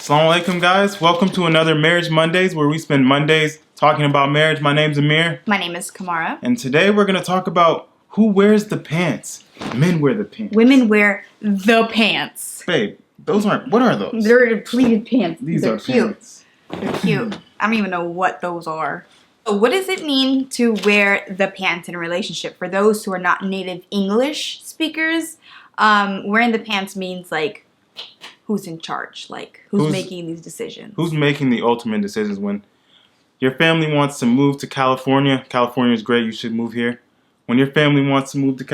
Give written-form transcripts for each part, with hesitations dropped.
Assalamu alaikum, guys. Welcome to another Marriage Mondays, where we spend Mondays talking about marriage. My name's Amir. My name is Kamara. And today we're going to talk about who wears the pants. Men wear the pants. Women wear the pants. Babe, those aren't... What are those? They're pleated pants. These are cute. pants. They're cute. I don't even know what those are. So what does it mean to wear the pants in a relationship? For those who are not native English speakers, wearing the pants means like... who's in charge? Like, who's making these decisions? Who's making the ultimate decisions when your family wants to move to California? California is great. You should move here. When your family wants to move to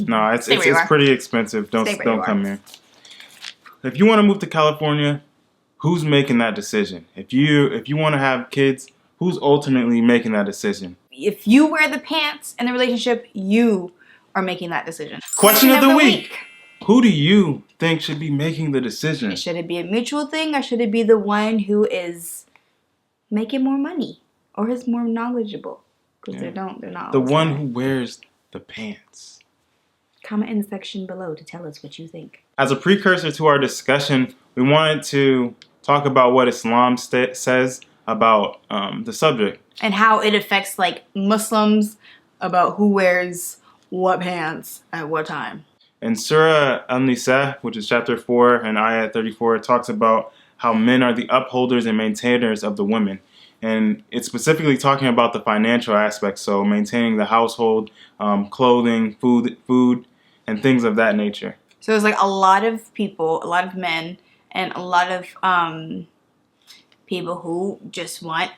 no, it's pretty expensive. Don't come here. If you want to move to California, who's making that decision? If you want to have kids, who's ultimately making that decision? If you wear the pants in the relationship, you are making that decision. Question of the week. Who do you think should be making the decision? Should it be a mutual thing, or should it be the one who is making more money or is more knowledgeable? Because they're not. The one who wears the pants. Comment in the section below to tell us what you think. As a precursor to our discussion, we wanted to talk about what Islam says about the subject. And how it affects like Muslims about who wears what pants at what time. In Surah An-Nisa, which is chapter 4 and ayah 34, it talks about how men are the upholders and maintainers of the women. And it's specifically talking about the financial aspect, so maintaining the household, clothing, food, and things of that nature. So there's like a lot of people, a lot of men, and a lot of people who just want,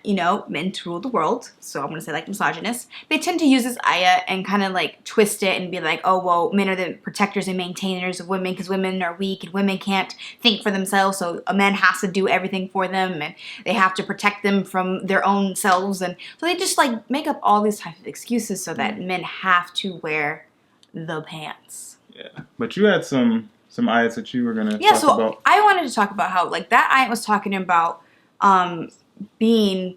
men to rule the world. So I'm going to say like misogynists. They tend to use this ayah and kind of like twist it and be like, oh, well, men are the protectors and maintainers of women because women are weak and women can't think for themselves. So a man has to do everything for them and they have to protect them from their own selves. And so they just like make up all these types of excuses so that men have to wear the pants. Yeah. But you had some ayahs that you were going to talk about. So I wanted to talk about how like that ayah was talking about being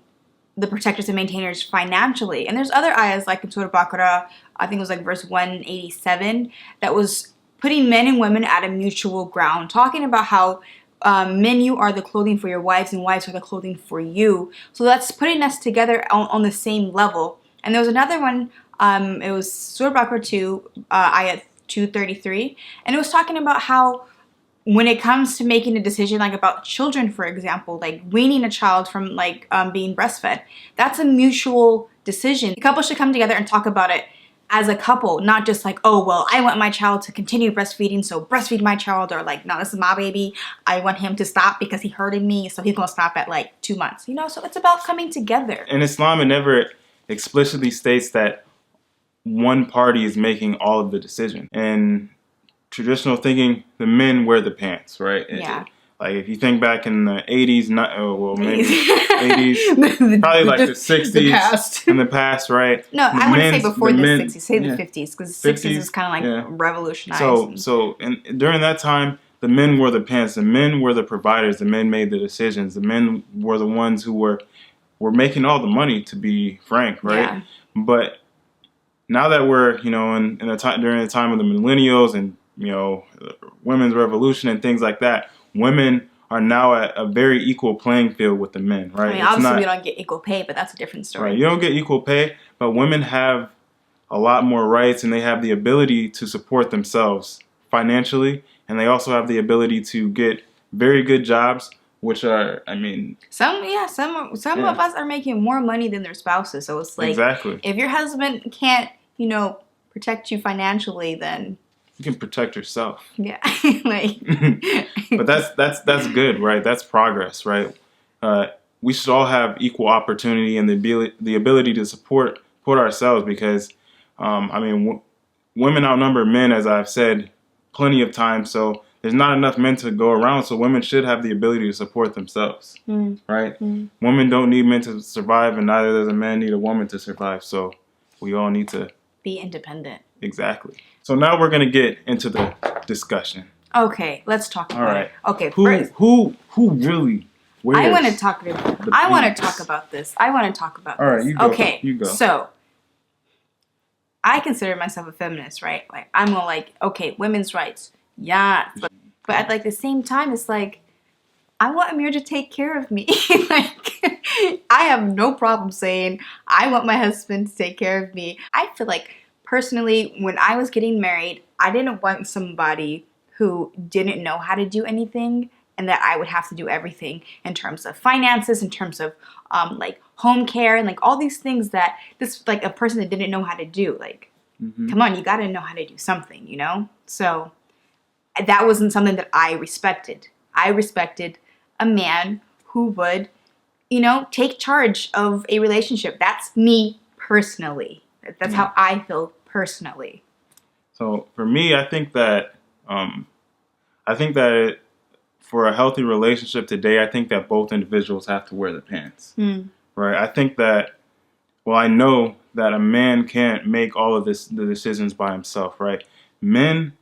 the protectors and maintainers financially. And there's other ayahs like in Surah Baqarah, I think it was like verse 187, that was putting men and women at a mutual ground, talking about how men, you are the clothing for your wives and wives are the clothing for you. So that's putting us together on the same level. And there was another one, it was Surah Baqarah 2, ayah 233, and it was talking about how when it comes to making a decision like about children, for example, like weaning a child from like being breastfed, that's a mutual decision. The couple should come together and talk about it as a couple, not just like, oh, well, I want my child to continue breastfeeding, so breastfeed my child, or like, no, this is my baby. I want him to stop because he hurted me, so he's going to stop at like 2 months. So it's about coming together. In Islam, it never explicitly states that one party is making all of the decision. And traditional thinking, the men wear the pants, right? Yeah. Like if you think back in the 80s, maybe 80s, probably like the 60s, in the past, right? No, I wouldn't say before the 60s, say the 50s, because the 60s is kind of like revolutionized. So during that time, the men wore the pants, the men were the providers, the men made the decisions, the men were the ones who were making all the money, to be frank, right? Yeah. But now that we're, during the time of the millennials and women's revolution and things like that, women are now at a very equal playing field with the men, right? I mean, obviously we don't get equal pay, but that's a different story. Right, you don't get equal pay, but women have a lot more rights and they have the ability to support themselves financially, and they also have the ability to get very good jobs, which are, some of us are making more money than their spouses, so it's like, exactly. If your husband can't, protect you financially, then you can protect yourself. Yeah. But that's good, right? That's progress, right? We should all have equal opportunity and the ability to support ourselves because, women outnumber men, as I've said plenty of times. So there's not enough men to go around. So women should have the ability to support themselves, right? Women don't need men to survive, and neither does a man need a woman to survive. So we all need to be independent. Exactly. So now we're going to get into the discussion. Okay, let's talk about it. Okay, first, who really wears I want to talk about this. All right, you go. Okay, you go. So I consider myself a feminist, right? Like I'm okay, women's rights. Yeah, but But at like the same time, it's like I want Amir to take care of me. Like I have no problem saying I want my husband to take care of me. I feel like personally, when I was getting married, I didn't want somebody who didn't know how to do anything and that I would have to do everything in terms of finances, in terms of like home care and like all these things that this like a person that didn't know how to do. Like, come on, you got to know how to do something, you know? So that wasn't something that I respected. I respected a man who would, you know, take charge of a relationship. That's me personally. That's how I feel personally. So for me, I think that for a healthy relationship today, I think that both individuals have to wear the pants. Right? I think that, well, I know that a man can't make all of the decisions by himself, right? Men,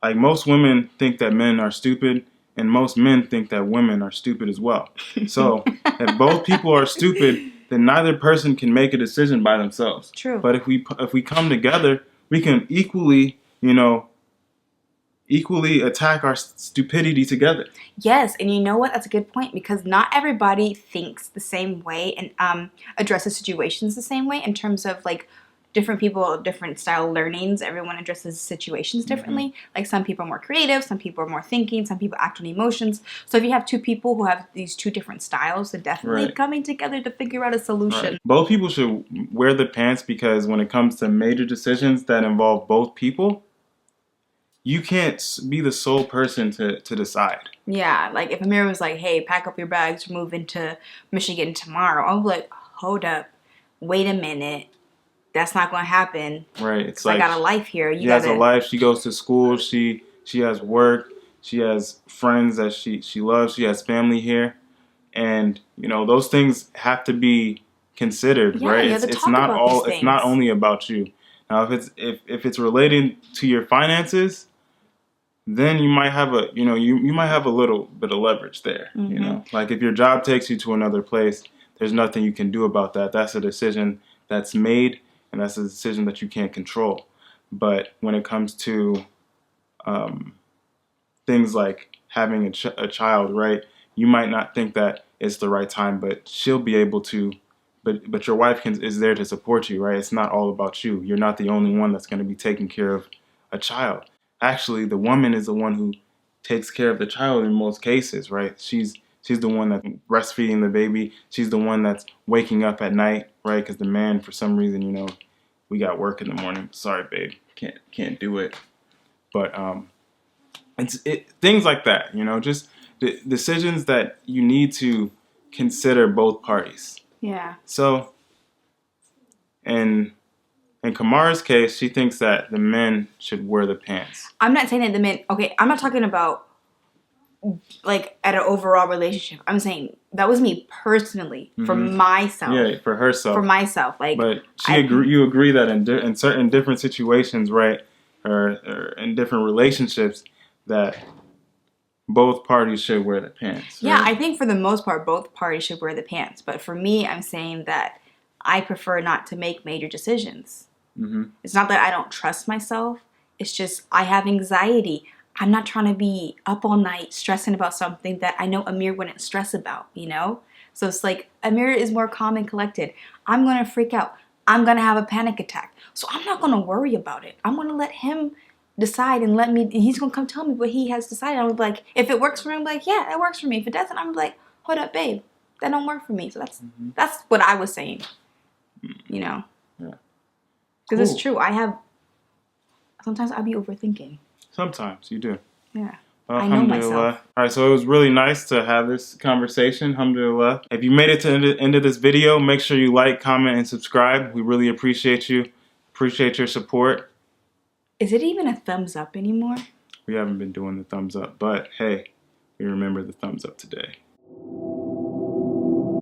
like most women think that men are stupid, and most men think that women are stupid as well. So if both people are stupid, then neither person can make a decision by themselves. True. But if we come together, we can equally attack our stupidity together. Yes, and you know what? That's a good point because not everybody thinks the same way and addresses situations the same way in terms of like different people, different style learnings. Everyone addresses situations differently. Like some people are more creative, some people are more thinking, some people act on emotions. So if you have two people who have these two different styles, they're definitely coming together to figure out a solution. Right. Both people should wear the pants because when it comes to major decisions that involve both people, you can't be the sole person to decide. Yeah, like if Amir was like, hey, pack up your bags, we're moving to Michigan tomorrow, I'll be like, hold up, wait a minute. That's not going to happen. Right. It's like I got a life here. She has a life. She goes to school. She has work. She has friends that she loves. She has family here. And, you know, those things have to be considered, right? It's not only about you. Now, if it's related to your finances, then you might have you might have a little bit of leverage there, you know. Like if your job takes you to another place, there's nothing you can do about that. That's a decision that's made, and that's a decision that you can't control. But when it comes to things like having a child, right? You might not think that it's the right time, but she'll be able to. But your wife is there to support you, right? It's not all about you. You're not the only one that's going to be taking care of a child. Actually, the woman is the one who takes care of the child in most cases, right? She's the one that's breastfeeding the baby. She's the one that's waking up at night, right? Because the man, for some reason, you know, we got work in the morning. Sorry, babe, can't do it. But things like that, you know, just the decisions that you need to consider both parties. Yeah. So, in Kamara's case, she thinks that the men should wear the pants. I'm not saying that the men. Okay, I'm not talking about like at an overall relationship. I'm saying that was me personally for myself. Yeah, for herself. For myself, like. But you agree that in certain different situations, right, or in different relationships, that both parties should wear the pants. Right? Yeah, I think for the most part, both parties should wear the pants. But for me, I'm saying that I prefer not to make major decisions. It's not that I don't trust myself. It's just I have anxiety. I'm not trying to be up all night stressing about something that I know Amir wouldn't stress about, you know? So it's like Amir is more calm and collected. I'm going to freak out. I'm going to have a panic attack. So I'm not going to worry about it. I'm going to let him decide and he's going to come tell me what he has decided. I'm going to be like, if it works for him, I'm like, yeah, it works for me. If it doesn't, I'm like, hold up, babe. That don't work for me. So that's what I was saying, you know? Yeah. Because it's true. Sometimes I'll be overthinking. Sometimes you do. Yeah. Well, I know myself. All right, so it was really nice to have this conversation. Alhamdulillah. If you made it to the end of this video, make sure you like, comment, and subscribe. We really appreciate you. Appreciate your support. Is it even a thumbs up anymore? We haven't been doing the thumbs up, but hey, we remember the thumbs up today.